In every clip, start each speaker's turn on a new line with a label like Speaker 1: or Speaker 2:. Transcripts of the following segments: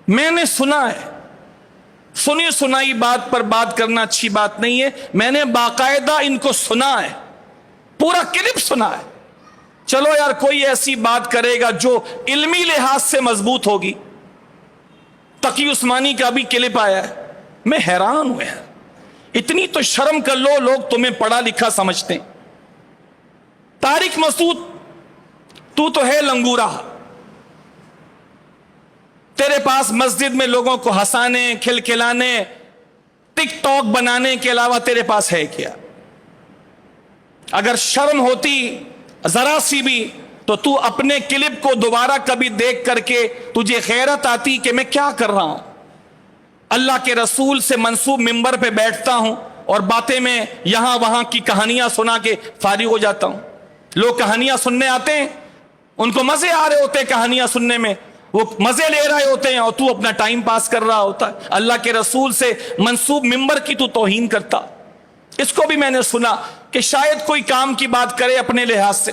Speaker 1: میں نے سنا ہے، سنی سنائی بات پر بات کرنا اچھی بات نہیں ہے، میں نے باقاعدہ ان کو سنا ہے، پورا کلپ سنا ہے۔ چلو یار کوئی ایسی بات کرے گا جو علمی لحاظ سے مضبوط ہوگی۔ تقی عثمانی کا بھی کلپ آیا ہے، میں حیران ہوئے ہیں، اتنی تو شرم کر لو، لوگ تمہیں پڑھا لکھا سمجھتے ہیں۔ طارق مسعود تو ہے لنگورا، تیرے پاس مسجد میں لوگوں کو ہنسانے کھلکھلانے ٹک ٹاک بنانے کے علاوہ تیرے پاس ہے کیا؟ اگر شرم ہوتی ذرا سی بھی تو اپنے کلپ کو دوبارہ کبھی دیکھ کر کے تجھے غیرت آتی کہ میں کیا کر رہا ہوں۔ اللہ کے رسول سے منسوب ممبر پہ بیٹھتا ہوں اور باتیں میں یہاں وہاں کی کہانیاں سنا کے فارغ ہو جاتا ہوں۔ لوگ کہانیاں سننے آتے ہیں، ان کو مزے آ رہے ہوتے ہیں کہانیاں سننے میں، وہ مزے لے رہے ہوتے ہیں اور تو اپنا ٹائم پاس کر رہا ہوتا ہے۔ اللہ کے رسول سے منسوب ممبر کی تو توہین کرتا۔ اس کو بھی میں نے سنا کہ شاید کوئی کام کی بات کرے اپنے لحاظ سے،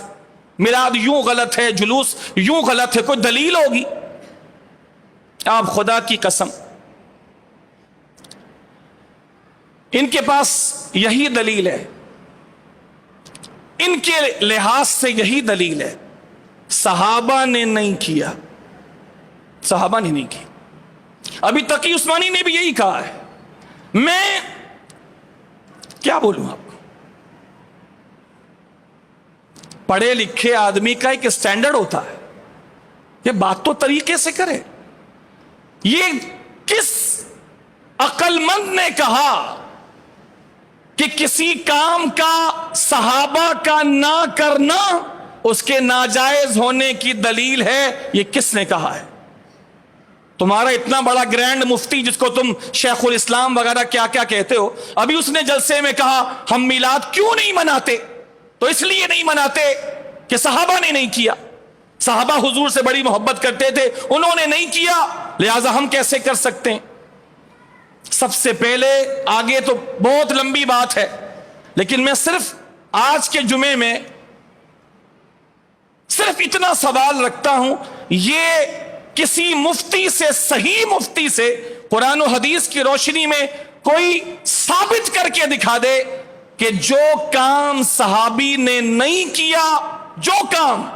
Speaker 1: میلاد یوں غلط ہے، جلوس یوں غلط ہے، کوئی دلیل ہوگی؟ آپ خدا کی قسم، ان کے پاس یہی دلیل ہے، ان کے لحاظ سے یہی دلیل ہے، صحابہ نے نہیں کیا، صحابہ نے نہیں کیا۔ ابھی تقی عثمانی نے بھی یہی کہا ہے۔ میں کیا بولوں آپ کو؟ پڑھے لکھے آدمی کا ایک سٹینڈرڈ ہوتا ہے، یہ بات تو طریقے سے کرے۔ یہ کس عقل مند نے کہا کہ کسی کام کا صحابہ کا نہ کرنا اس کے ناجائز ہونے کی دلیل ہے؟ یہ کس نے کہا ہے؟ تمہارا اتنا بڑا گرینڈ مفتی جس کو تم شیخ الاسلام وغیرہ کیا کیا کہتے ہو، ابھی اس نے جلسے میں کہا ہم میلاد کیوں نہیں مناتے؟ تو اس لیے نہیں مناتے کہ صحابہ نے نہیں کیا، صحابہ حضور سے بڑی محبت کرتے تھے، انہوں نے نہیں کیا، لہذا ہم کیسے کر سکتے ہیں؟ سب سے پہلے آگے تو بہت لمبی بات ہے، لیکن میں صرف آج کے جمعے میں صرف اتنا سوال رکھتا ہوں، یہ کسی مفتی سے، صحیح مفتی سے قرآن و حدیث کی روشنی میں کوئی ثابت کر کے دکھا دے کہ جو کام صحابی نے نہیں کیا، جو کام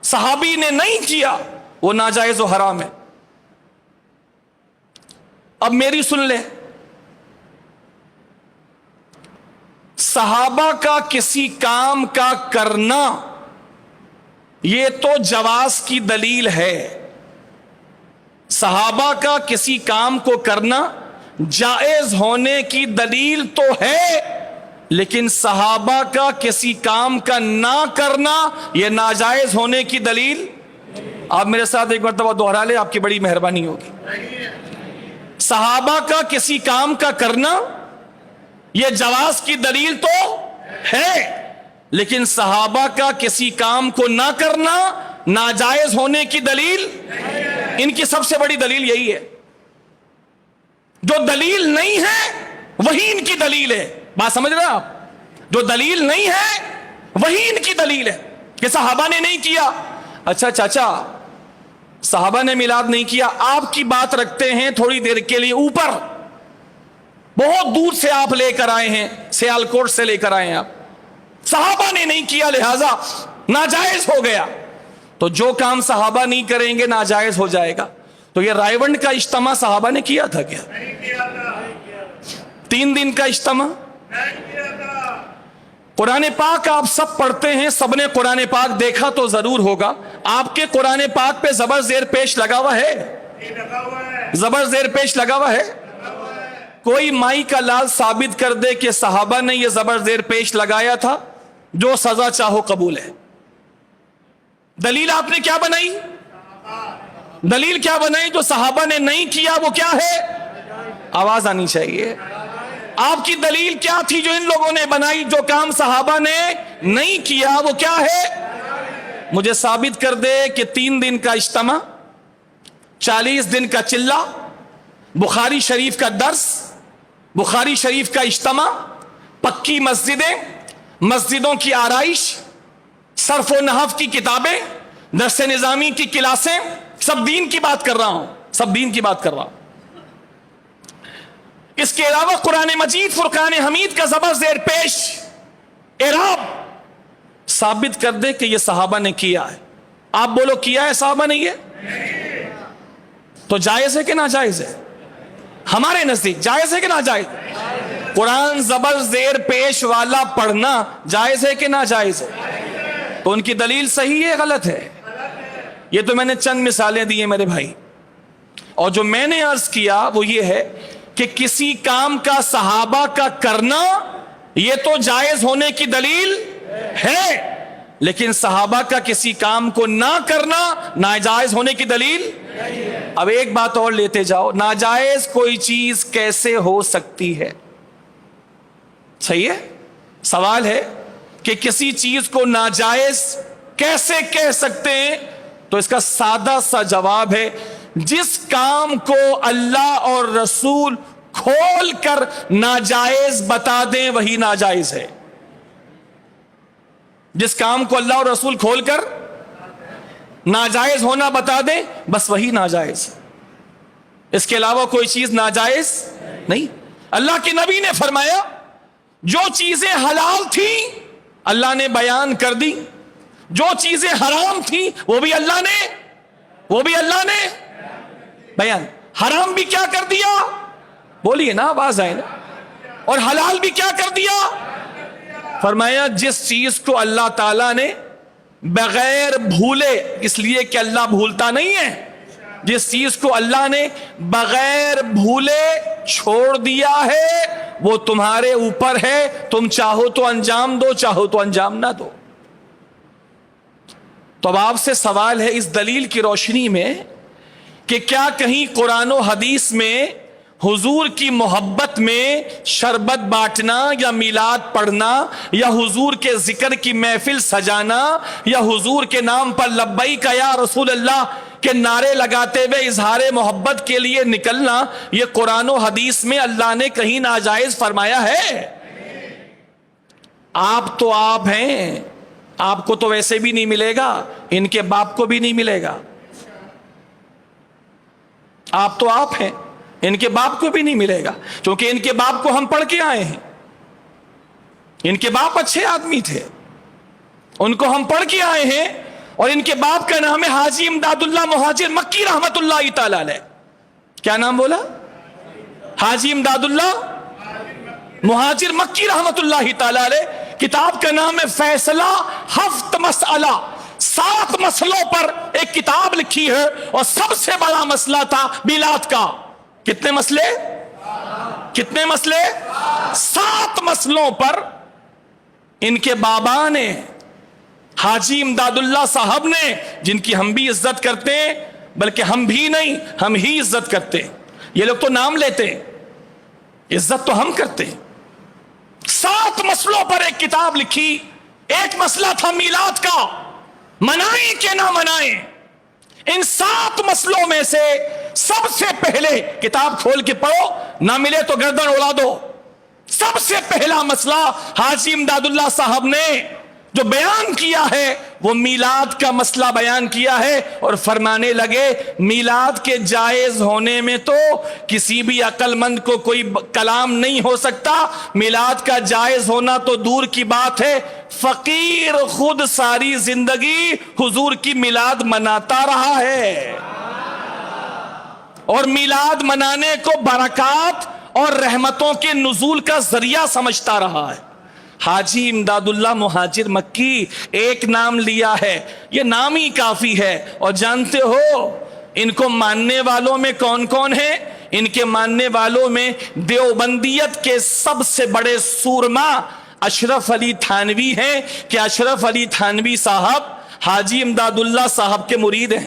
Speaker 1: صحابی نے نہیں کیا وہ ناجائز و حرام ہے۔ اب میری سن لے، صحابہ کا کسی کام کا کرنا یہ تو جواز کی دلیل ہے، صحابہ کا کسی کام کو کرنا جائز ہونے کی دلیل تو ہے، لیکن صحابہ کا کسی کام کا نہ کرنا یہ ناجائز ہونے کی دلیل۔ آپ میرے ساتھ ایک مرتبہ دوہرا لیں، آپ کی بڑی مہربانی ہوگی۔ صحابہ کا کسی کام کا کرنا یہ جواز کی دلیل تو ہے، لیکن صحابہ کا کسی کام کو نہ کرنا ناجائز ہونے کی دلیل، ان کی سب سے بڑی دلیل یہی ہے۔ جو دلیل نہیں ہے وہی ان کی دلیل ہے، بات سمجھ رہے آپ؟ جو دلیل نہیں ہے وہی ان کی دلیل ہے کہ صحابہ نے نہیں کیا۔ اچھا چاچا، صحابہ نے میلاد نہیں کیا، آپ کی بات رکھتے ہیں تھوڑی دیر کے لیے، اوپر بہت دور سے آپ لے کر آئے ہیں، سیالکوٹ سے لے کر آئے ہیں آپ، صحابہ نے نہیں کیا لہذا ناجائز ہو گیا، تو جو کام صحابہ نہیں کریں گے ناجائز ہو جائے گا۔ تو یہ رائے ونڈ کا اجتماع صحابہ نے کیا تھا کیا؟ 3 دن کا اجتماع؟ قرآن پاک آپ سب پڑھتے ہیں، سب نے قرآن پاک دیکھا تو ضرور ہوگا، آپ کے قرآن پاک پہ زبر زیر پیش لگا ہوا ہے؟ زبر زیر پیش لگا ہوا ہے؟ کوئی مائی کا لال ثابت کر دے کہ صحابہ نے یہ زبر زیر پیش لگایا تھا، جو سزا چاہو قبول ہے۔ دلیل آپ نے کیا بنائی؟ دلیل کیا بنائی؟ جو صحابہ نے نہیں کیا وہ کیا ہے؟ آواز آنی چاہیے۔ آپ کی دلیل کیا تھی جو ان لوگوں نے بنائی؟ جو کام صحابہ نے نہیں کیا وہ کیا ہے؟ مجھے ثابت کر دے کہ 3 دن کا اجتماع، 40 دن کا چلہ، بخاری شریف کا درس، بخاری شریف کا اجتماع، پکی مسجدیں، مسجدوں کی آرائش، صرف و نحو کی کتابیں، درس نظامی کی کلاسیں، سب دین کی بات کر رہا ہوں، سب دین کی بات کر رہا. اس کے علاوہ قرآن مجید فرقان حمید کا زبر زیر پیش اعراب ثابت کر دے کہ یہ صحابہ نے کیا ہے. آپ بولو کیا ہے صحابہ نے؟ یہ تو جائز ہے کہ ناجائز ہے؟ ہمارے نزدیک جائز ہے کہ ناجائز ہے؟ قرآن زبر زیر پیش والا پڑھنا جائز ہے کہ ناجائز ہے؟ تو ان کی دلیل صحیح ہے غلط ہے؟ یہ تو میں نے چند مثالیں دی ہیں میرے بھائی. اور جو میں نے عرض کیا وہ یہ ہے کہ کسی کام کا صحابہ کا کرنا یہ تو جائز ہونے کی دلیل ہے، لیکن صحابہ کا کسی کام کو نہ کرنا ناجائز ہونے کی دلیل. اب ایک بات اور لیتے جاؤ، ناجائز کوئی چیز کیسے ہو سکتی ہے؟ صحیح ہے؟ سوال ہے کہ کسی چیز کو ناجائز کیسے کہہ سکتے ہیں؟ تو اس کا سادہ سا جواب ہے، جس کام کو اللہ اور رسول کھول کر ناجائز بتا دیں وہی ناجائز ہے. جس کام کو اللہ اور رسول کھول کر ناجائز ہونا بتا دیں بس وہی ناجائز. اس کے علاوہ کوئی چیز ناجائز نہیں. اللہ کے نبی نے فرمایا جو چیزیں حلال تھیں اللہ نے بیان کر دی، جو چیزیں حرام تھیں وہ بھی اللہ نے بیان. حرام بھی کیا کر دیا؟ بولیے نا، آواز آئے نا. اور حلال بھی کیا کر دیا؟ فرمایا جس چیز کو اللہ تعالیٰ نے بغیر بھولے، اس لیے کہ اللہ بھولتا نہیں ہے، جس چیز کو اللہ نے بغیر بھولے چھوڑ دیا ہے وہ تمہارے اوپر ہے، تم چاہو تو انجام دو، چاہو تو انجام نہ دو. تو اب آپ سے سوال ہے اس دلیل کی روشنی میں کہ کیا کہیں قرآن و حدیث میں حضور کی محبت میں شربت بانٹنا یا میلاد پڑھنا یا حضور کے ذکر کی محفل سجانا یا حضور کے نام پر لبیک یا رسول اللہ کے نعرے لگاتے ہوئے اظہار محبت کے لیے نکلنا، یہ قرآن و حدیث میں اللہ نے کہیں ناجائز فرمایا ہے؟ آپ تو آپ ہیں، آپ کو تو ویسے بھی نہیں ملے گا، ان کے باپ کو بھی نہیں ملے گا. آپ تو آپ ہیں، ان کے باپ کو بھی نہیں ملے گا، کیونکہ ان کے باپ کو ہم پڑھ کے آئے ہیں. ان کے باپ اچھے آدمی تھے، ان کو ہم پڑھ کے آئے ہیں. اور ان کے باپ کا نام ہے حاجی امداد اللہ مہاجر مکی رحمت اللہ تعالی علیہ. کیا نام بولا؟ حاجی امداد اللہ مہاجر مکی رحمت اللہ تعالی علیہ. کتاب کا نام ہے فیصلہ ہفت مسئلہ. 7 مسئلوں پر ایک کتاب لکھی ہے، اور سب سے بڑا مسئلہ تھا میلاد کا. کتنے مسئلے؟ 7 مسئلوں پر ان کے بابا نے، حاجی امداد اللہ صاحب نے، جن کی ہم بھی عزت کرتے ہیں، بلکہ ہم بھی نہیں، ہم ہی عزت کرتے ہیں. یہ لوگ تو نام لیتے ہیں، عزت تو ہم کرتے ہیں. 7 مسئلوں پر ایک کتاب لکھی. ایک مسئلہ تھا میلاد کا، منائیں کہ نہ منائیں. ان 7 مسئلوں میں سے سب سے پہلے، کتاب کھول کے پڑھو، نہ ملے تو گردن اڑا دو، سب سے پہلا مسئلہ حاجی امداد اللہ صاحب نے جو بیان کیا ہے وہ میلاد کا مسئلہ بیان کیا ہے. اور فرمانے لگے میلاد کے جائز ہونے میں تو کسی بھی عقل مند کو کوئی کلام نہیں ہو سکتا. میلاد کا جائز ہونا تو دور کی بات ہے، فقیر خود ساری زندگی حضور کی میلاد مناتا رہا ہے، اور میلاد منانے کو برکات اور رحمتوں کے نزول کا ذریعہ سمجھتا رہا ہے. حاجی امداد اللہ مہاجر مکی ایک نام لیا ہے، یہ نام ہی کافی ہے. اور جانتے ہو ان کو ماننے والوں میں کون کون ہیں؟ ان کے ماننے والوں میں دیوبندیت کے سب سے بڑے سورما اشرف علی تھانوی ہیں، کہ اشرف علی تھانوی صاحب حاجی امداد اللہ صاحب کے مرید ہیں.